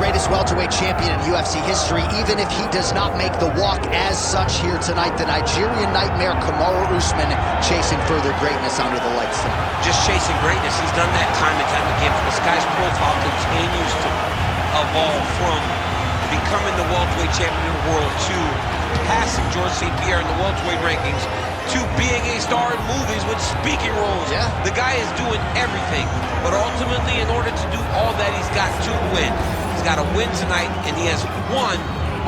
greatest welterweight champion in UFC history, even if he does not make the walk as such here tonight. The Nigerian nightmare, Kamaru Usman, chasing further greatness under the lights tonight. Just chasing greatness. He's done that time and time again. This guy's profile continues to evolve from becoming the welterweight champion of the world to passing George St. Pierre in the welterweight rankings to being a star in movies with speaking roles. Yeah. The guy is doing everything, but ultimately, in order to do all that, he's got to win. He's got to win tonight, and he has won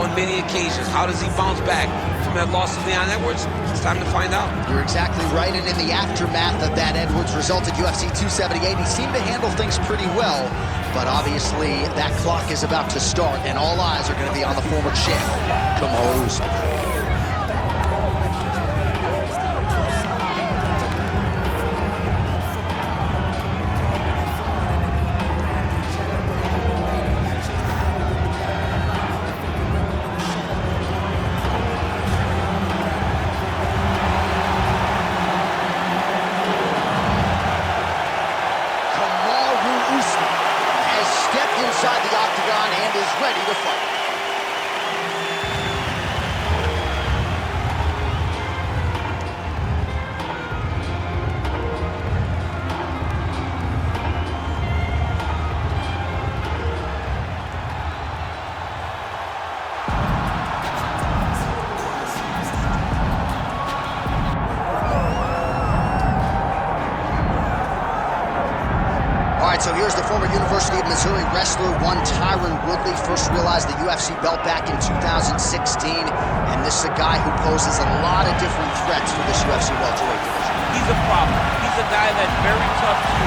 on many occasions. How does he bounce back from that loss to Leon Edwards? It's time to find out. You're exactly right, and in the aftermath of that Edwards result at UFC 278, he seemed to handle things pretty well, but obviously that clock is about to start, and all eyes are going to be on the former champ, Kamaru Usman. Inside the octagon and is ready to fight. So here's the former University of Missouri wrestler, one Tyron Woodley. First realized the UFC belt back in 2016. And this is a guy who poses a lot of different threats for this UFC welterweight division. He's a problem. He's a guy that's very tough to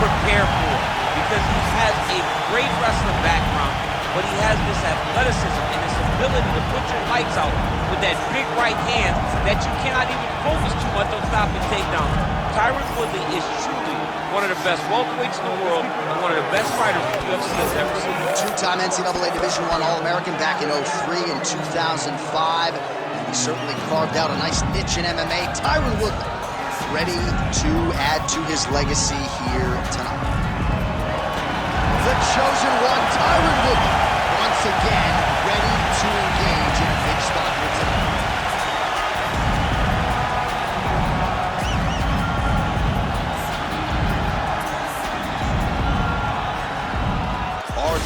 prepare for because he has a great wrestling background, but he has this athleticism and this ability to put your lights out with that big right hand that you cannot even focus too much on stopping takedowns. Tyron Woodley is truly one of the best welterweights in the world and one of the best fighters the UFC has ever seen. Two-time NCAA Division I All-American back in 2003 and 2005. And he certainly carved out a nice niche in MMA. Tyron Woodley ready to add to his legacy here tonight. The chosen one, Tyron Woodley, once again ready to engage in a big spot here tonight.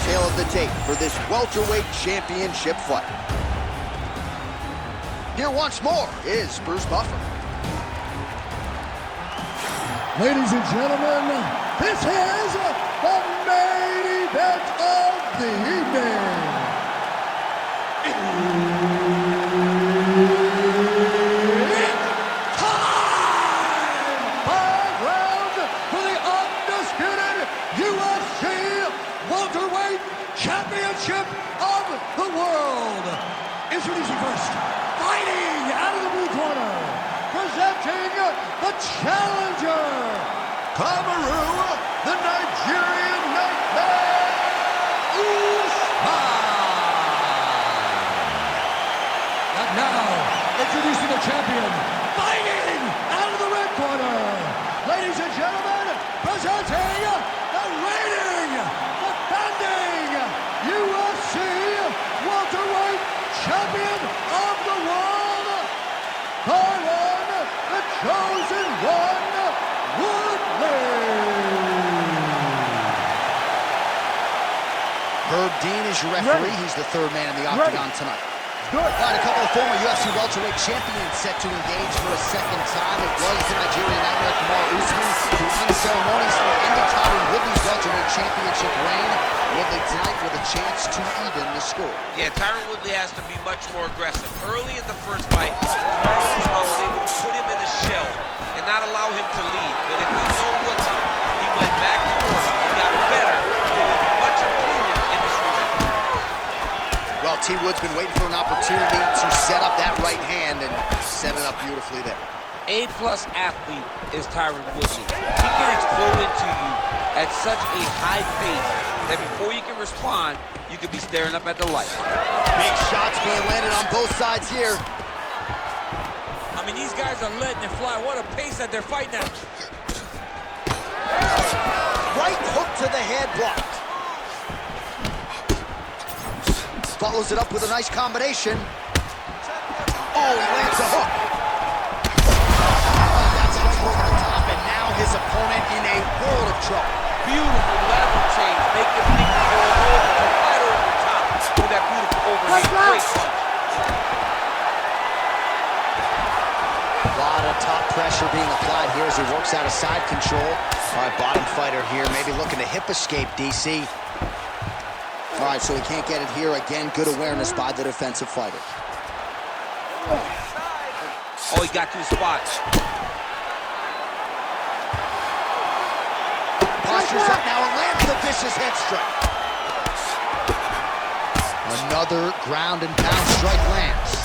Tale of the tape for this welterweight championship fight. Here once more is Bruce Buffer. Ladies and gentlemen, this is the main event of the evening. It's time! 5 rounds for the undisputed UFC welterweight championship of the world. Introducing first, fighting out of the blue corner, presenting the challenger, Kamaru, the Nigerian nightmare, Usman. And now, introducing the champion, fighting out of the red corner, ladies and gentlemen, presenting the reigning, defending UFC welterweight champion of the world, Tyron, the chosen one, Woodley. Herb Dean is your referee. He's the third man in the octagon tonight. All right, a couple of former UFC welterweight champions set to engage for a second time. It was the Nigerian nightmare, Kamaru Usman, who unceremoniously ended Tyron Woodley's welterweight championship reign. Woodley tonight with a chance to even the score. Yeah, Tyron Woodley has to be much more aggressive. Early in the first fight, Kamaru Usman was able to put him in a shell and not allow him to lead. But if you know what's up, he went back to work. He got better. Much improvement in this region. Well, T. Wood's been waiting for an opportunity to set up that right hand and set it up beautifully there. A-plus athlete is Tyron Woodley. He can explode into you at such a high pace that before you can respond, you could be staring up at the light. Big shots being landed on both sides here. I mean, these guys are letting it fly. What a pace that they're fighting at. Right hook to the head blocked. follows it up with a nice combination. Oh, he lands a hook. That's a over the top, and now his opponent in a world of trouble. Beautiful lateral change, make him think he's going over to right over the top with that beautiful overhand. Great punch. A lot of top pressure being applied here as he works out of side control. All right, bottom fighter here, maybe looking to hip escape, DC. All right, so he can't get it here. Again, good awareness by the defensive fighter. Oh, he got to the spot. Postures up now and lands the vicious head strike. Another ground and pound strike lands.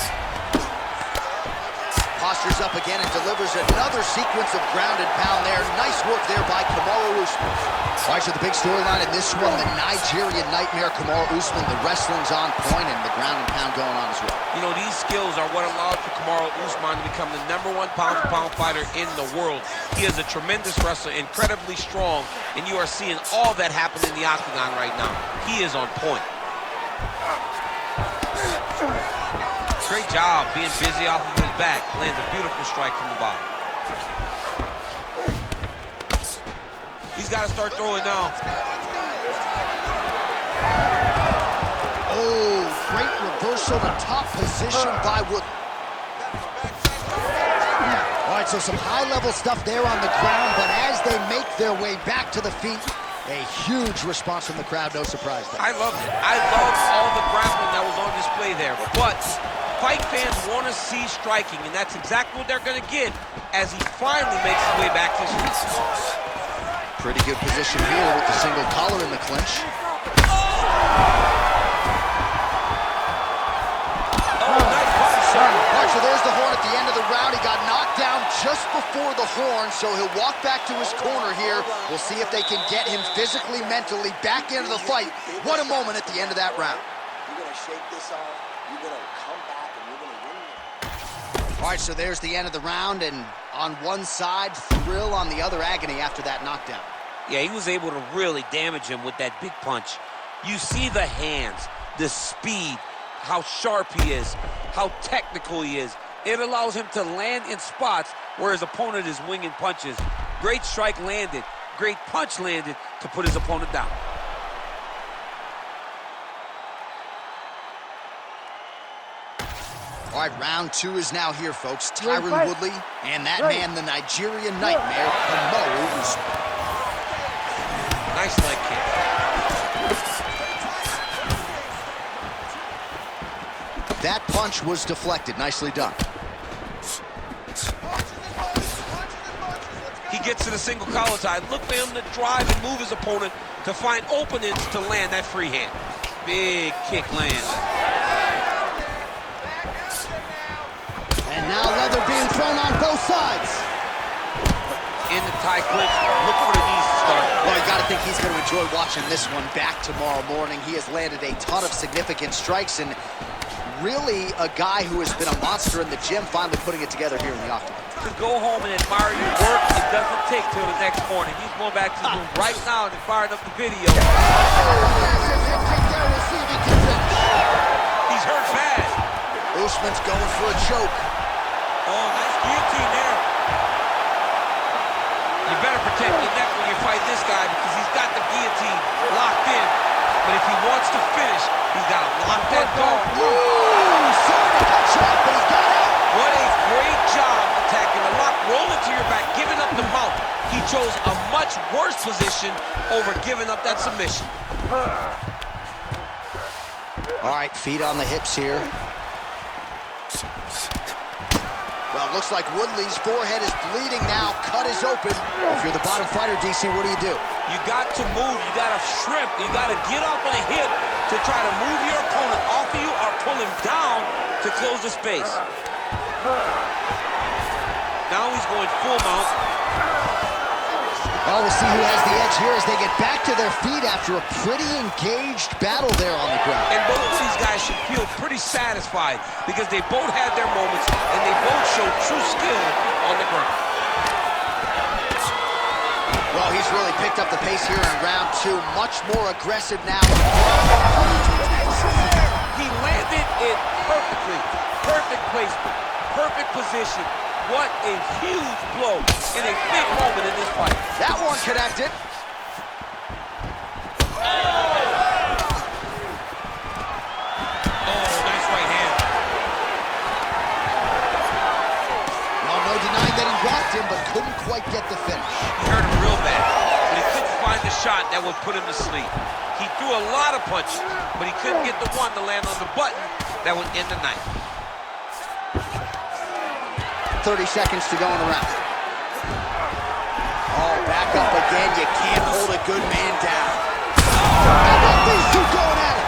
Postures up again and delivers another sequence of ground and pound there. Nice work there by Kamaru Usman. All right, so the big storyline in this one, the Nigerian nightmare, Kamaru Usman. The wrestling's on point and the ground and pound going on as well. You know, these skills are what allowed for Kamaru Usman to become the #1 pound-for-pound fighter in the world. He is a tremendous wrestler, incredibly strong, and you are seeing all that happen in the octagon right now. He is on point. Great job being busy off of his back. Lands a beautiful strike from the bottom. He's got to start throwing now. Oh, great reversal to top position by Woodley. All right, so some high-level stuff there on the ground, but as they make their way back to the feet, a huge response from the crowd, no surprise there. I loved it. I loved all the grappling that was on display there, but fight fans want to see striking, and that's exactly what they're going to get as he finally makes his way back to his feet. Pretty good position here with the single collar in the clinch. Oh, nice body shot. All right, so there's the horn at the end of the round. He got knocked down just before the horn, so he'll walk back to his corner here. We'll see if they can get him physically, mentally back into the fight. What a moment at the end of that round. You're going to shake this off. You're going to come back and you're going to win. All right, so there's the end of the round, and on one side, thrill, on the other, agony after that knockdown. Yeah, he was able to really damage him with that big punch. You see the hands, the speed, how sharp he is, how technical he is. It allows him to land in spots where his opponent is winging punches. Great strike landed, great punch landed to put his opponent down. All right, round two is now here, folks. Tyron Woodley and that man, the Nigerian nightmare, Kamaru Usman. Nice leg kick. That punch was deflected. Nicely done. He gets to the single collar tie. Look for him to drive and move his opponent to find openings to land that free hand. Big kick lands. And now leather being thrown on both sides. In the tie clinch, look for the knees to start. Well, you got to think he's going to enjoy watching this one back tomorrow morning. He has landed a ton of significant strikes, and really a guy who has been a monster in the gym, finally putting it together here in the octagon. To go home and admire your work, it doesn't take till the next morning. He's going back to the room right now and firing up the video. He's hurt bad. Usman's going for a choke. Oh, nice guillotine there. You better protect your neck when you fight this guy because he's got the guillotine locked in. But if he wants to finish, he's got to lock that door. Ooh, sorry to cut you off, but he's got out. What a great job attacking the lock, rolling to your back, giving up the mount. He chose a much worse position over giving up that submission. All right, feet on the hips here. Well, it looks like Woodley's forehead is bleeding now. Cut is open. If you're the bottom fighter, DC, what do? You got to move. You got to shrimp. You got to get off on a hip to try to move your opponent off of you or pull him down to close the space. Now he's going full mount. Well, we'll see who has the edge here as they get back to their feet after a pretty engaged battle there on the ground. And both of these guys should feel pretty satisfied because they both had their moments and they both showed true skill on the ground. Well, he's really picked up the pace here in round two. Much more aggressive now. He landed it perfectly. Perfect placement, perfect position. What a huge blow in a big moment in this fight. That one connected. Oh, nice right hand. Well, no denying that he rocked him, but couldn't quite get the finish. He hurt him real bad, but he couldn't find the shot that would put him to sleep. He threw a lot of punches, but he couldn't get the one to land on the button that would end the night. 30 seconds to go in the round. Oh, back up again. You can't hold a good man down. How about these two going at it?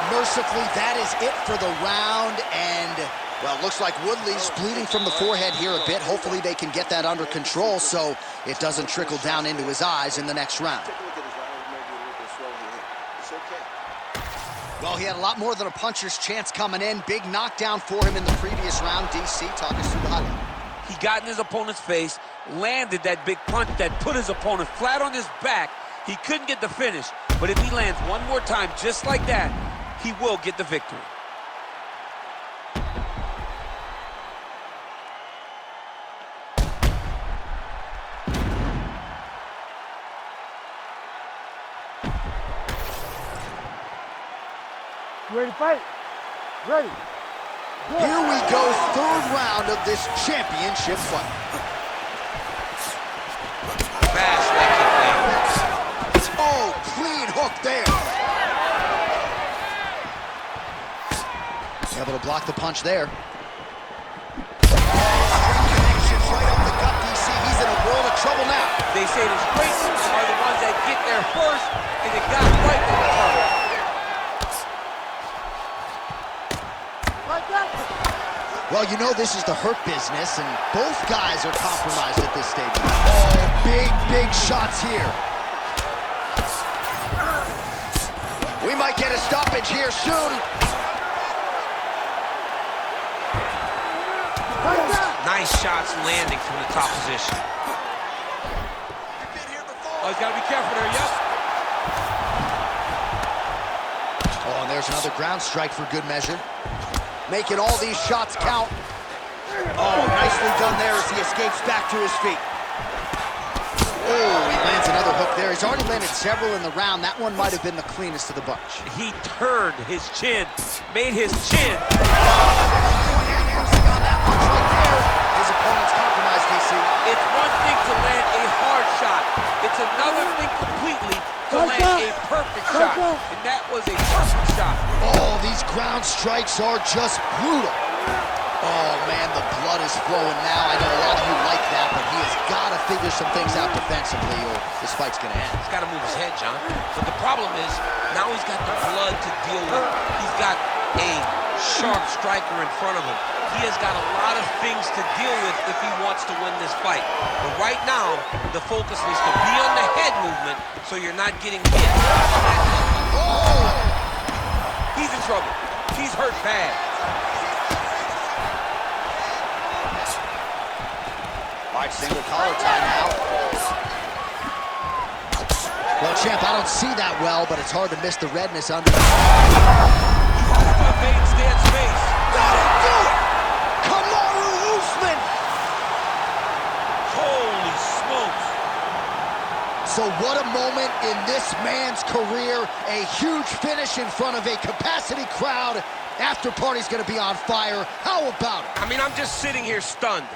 Mercifully, that is it for the round, and, well, it looks like Woodley's bleeding from the forehead here a bit. Hopefully they can get that under control so it doesn't trickle down into his eyes in the next round. Well, he had a lot more than a puncher's chance coming in. Big knockdown for him in the previous round. DC, talk us through the highlight. He got in his opponent's face, landed that big punch that put his opponent flat on his back. He couldn't get the finish, but if he lands one more time just like that, he will get the victory. You ready to fight? Ready. Good. Here we go, third round of this championship fight. Fast leg kick lands. Oh, clean hook there. Able to block the punch there. Straight connections right up the gut, DC. He's in a world of trouble now. They say the straights are the ones that get there first, and it got right in the turn. Well, you know this is the hurt business, and both guys are compromised at this stage. Oh, big shots here. We might get a stoppage here soon. Nice shots landing from the top position. Oh, he's got to be careful there, yep. Oh, and there's another ground strike for good measure. Making all these shots count. Oh, nicely done there as he escapes back to his feet. Oh, he lands another hook there. He's already landed several in the round. That one might have been the cleanest of the bunch. He turned his chin, made his chin. His opponent's compromised, DC. It's one thing to land a hard shot. It's another thing completely to land a perfect shot. And that was a perfect shot. Oh, these ground strikes are just brutal. Oh, man, the blood is flowing now. I know a lot of you like that, but he has got to figure some things out defensively or this fight's going to end. He's got to move his head, John. But the problem is, now he's got the blood to deal with. He's got a sharp striker in front of him. He has got a lot of things to deal with if he wants to win this fight. But right now, the focus is to be on the head movement so you're not getting hit. Oh! He's in trouble. He's hurt bad. All right, single collar tie now. Well, champ, I don't see that well, but it's hard to miss the redness under. Evade Stan's face. That'll do it! Kamaru Usman! Holy smokes. So what a moment in this man's career. A huge finish in front of a capacity crowd. After party's gonna be on fire. How about it? I mean, I'm just sitting here stunned.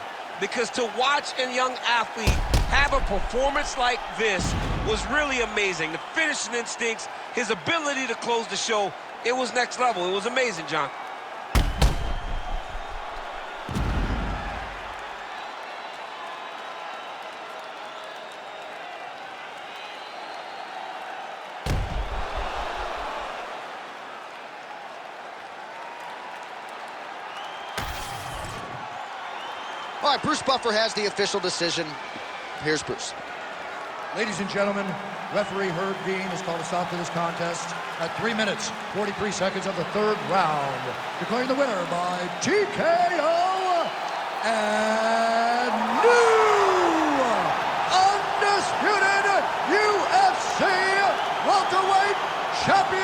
Because to watch a young athlete have a performance like this was really amazing. The finishing instincts, his ability to close the show, it was next level. It was amazing, John. All right, Bruce Buffer has the official decision. Here's Bruce. Ladies and gentlemen, referee Herb Dean has called a stop to this contest at 3 minutes, 43 seconds of the third round. Declaring the winner by TKO, and new undisputed UFC welterweight champion,